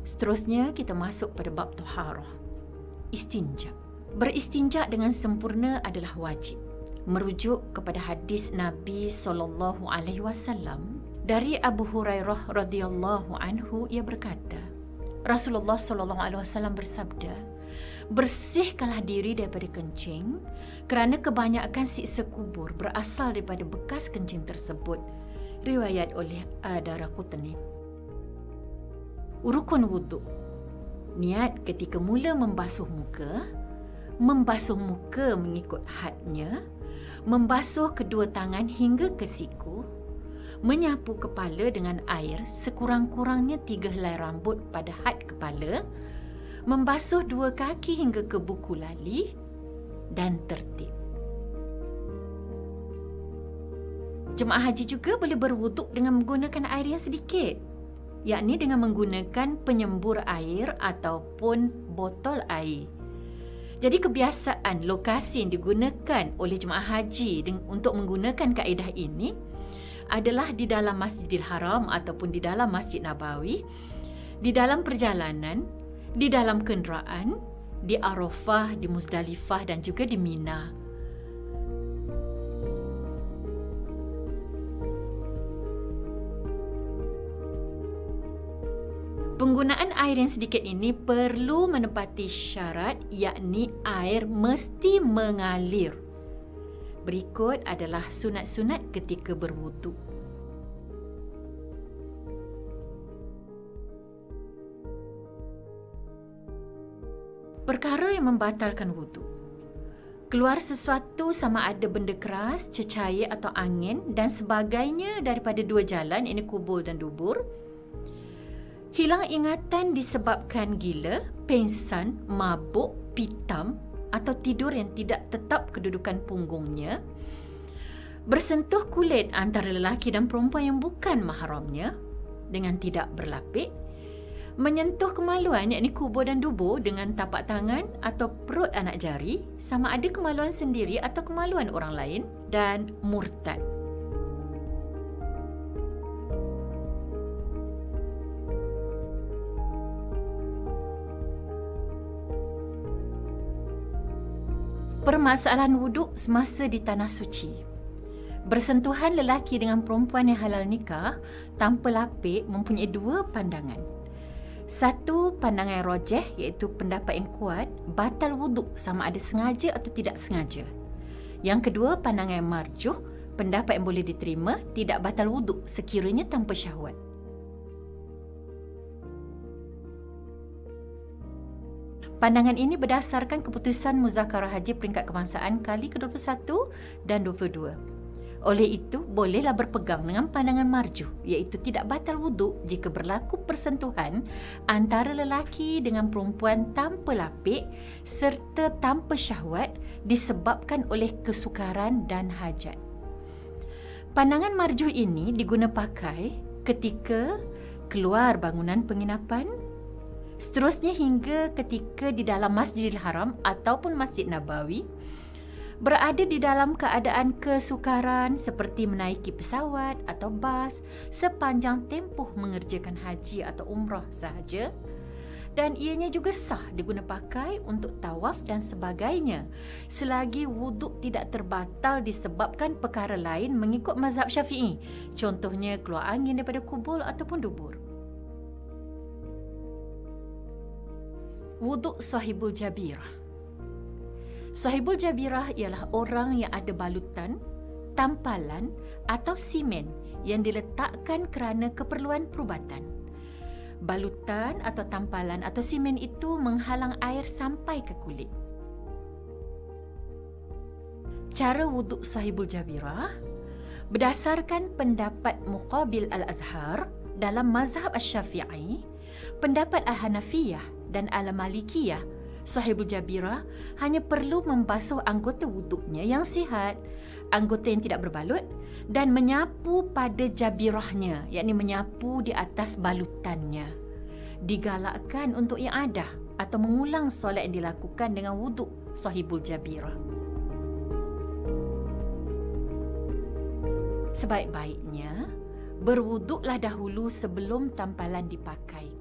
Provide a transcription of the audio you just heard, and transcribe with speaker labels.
Speaker 1: Seterusnya kita masuk pada bab taharah. Istinja. Beristinja dengan sempurna adalah wajib. Merujuk kepada hadis Nabi SAW dari Abu Hurairah radhiyallahu anhu, ia berkata, Rasulullah SAW bersabda, bersihkanlah diri daripada kencing kerana kebanyakan siksa kubur berasal daripada bekas kencing tersebut. Riwayat oleh Ad-Daraqutni. Rukun wuduk. Niat ketika mula membasuh muka mengikut hadnya, membasuh kedua tangan hingga ke siku, menyapu kepala dengan air sekurang-kurangnya 3 helai rambut pada had kepala, membasuh 2 kaki hingga ke buku lali dan tertib. Jemaah haji juga boleh berwuduk dengan menggunakan air yang sedikit, yakni dengan menggunakan penyembur air ataupun botol air. Jadi kebiasaan lokasi yang digunakan oleh jemaah haji untuk menggunakan kaedah ini adalah di dalam Masjidil Haram ataupun di dalam Masjid Nabawi, di dalam perjalanan, di dalam kenderaan, di Arafah, di Muzdalifah dan juga di Mina. Penggunaan air yang sedikit ini perlu menepati syarat, yakni air mesti mengalir. Berikut adalah sunat-sunat ketika berwuduk. Perkara yang membatalkan wuduk. Keluar sesuatu sama ada benda keras, cecair atau angin dan sebagainya daripada 2 jalan, ini kubul dan dubur. Hilang ingatan disebabkan gila, pengsan, mabuk, pitam atau tidur yang tidak tetap kedudukan punggungnya. Bersentuh kulit antara lelaki dan perempuan yang bukan mahramnya dengan tidak berlapik. Menyentuh kemaluan, yakni kubur dan dubur dengan tapak tangan atau perut anak jari, sama ada kemaluan sendiri atau kemaluan orang lain, dan murtad. Permasalahan wuduk semasa di tanah suci. Bersentuhan lelaki dengan perempuan yang halal nikah tanpa lapik mempunyai 2 pandangan. Satu, pandangan rojeh, iaitu pendapat yang kuat, batal wuduk sama ada sengaja atau tidak sengaja. Yang kedua, pandangan marjuh, pendapat yang boleh diterima, tidak batal wuduk sekiranya tanpa syahwat. Pandangan ini berdasarkan keputusan Muzakarah Haji peringkat kebangsaan kali ke-21 dan 22. Oleh itu, bolehlah berpegang dengan pandangan marjuh, iaitu tidak batal wuduk jika berlaku persentuhan antara lelaki dengan perempuan tanpa lapik serta tanpa syahwat disebabkan oleh kesukaran dan hajat. Pandangan marjuh ini diguna pakai ketika keluar bangunan penginapan, seterusnya hingga ketika di dalam Masjidil Haram ataupun Masjid Nabawi, berada di dalam keadaan kesukaran seperti menaiki pesawat atau bas sepanjang tempoh mengerjakan haji atau umrah sahaja, dan ianya juga sah diguna pakai untuk tawaf dan sebagainya selagi wuduk tidak terbatal disebabkan perkara lain mengikut mazhab Syafi'i, contohnya keluar angin daripada kubul ataupun dubur. Wuduk sahibul jabirah. Sahibul jabirah ialah orang yang ada balutan, tampalan atau simen yang diletakkan kerana keperluan perubatan. Balutan atau tampalan atau simen itu menghalang air sampai ke kulit. Cara wuduk sahibul jabirah berdasarkan pendapat Muqabil Al-Azhar dalam mazhab Asy-Syafi'i, pendapat Al-Hanafiyah dan Al-Malikiyah, sahibul jabirah hanya perlu membasuh anggota wuduknya yang sihat, anggota yang tidak berbalut, dan menyapu pada jabirahnya, yakni menyapu di atas balutannya. Digalakkan untuk i'adah atau mengulang solat yang dilakukan dengan wuduk sahibul jabirah. Sebaik-baiknya berwuduklah dahulu sebelum tampalan dipakai.